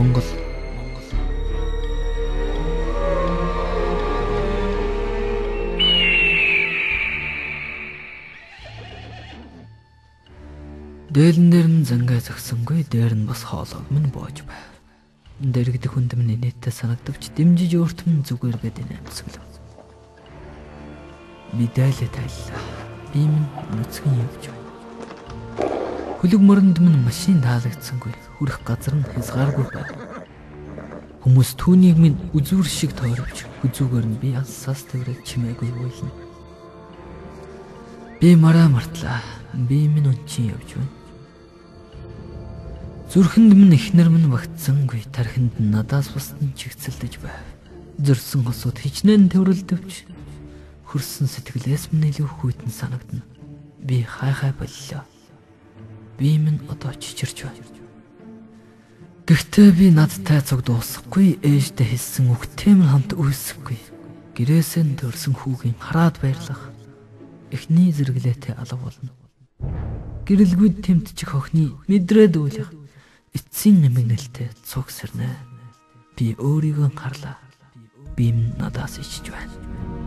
Монгол. Дээлэн дээр нь зангаа зогсонгүй, дээр нь бас хоолойг минь боож байв. Дэрэгдэх хүнд минь инээдтэй санагдавч дэмжиж өөрт минь зүгээр гэдэг амьсгалав. Би дайлаа тайллаа. Би минь нүцгэн явж байна. Хүлэг мөрөнд минь машин таалагдсангүй, хүрэх газар нь хязгааргүй байв. Хүмүүс түүнийг минь үзүүр шиг тойрвч, хүзүүгээр нь би алсаас тэрэг чимээгүй уйлна. Би мараа мартлаа. Би минь унчин явж байна. Зүрхэнд минь эхнэр минь багтсангүй, тархинд нь надаас бусдын чигцэлдэж байв. Зөрсөн хосууд хичнээн төврөлдөвч, хөрсөн сэтгэлээс минь илүү хүйтэн санагдана. Би хай боллоо. Би минь одоо чичирч байна. Гэхдээ би надтай цуг дуусахгүй, ээжтэй хэлсэн үгтэй минь хамт үйсэхгүй. Гэрээсээ нь төрсөн хүүгийн хараад баярлах. Эхний зэрэглээтэй алга болно. Гэрэлгүйд тэмтчих охины мэдрээд уйлах. Эцсийн нэмэгнэлтэй цуг сэрнэ. Би өөрийгөө харлаа. Би надаас ичж байна.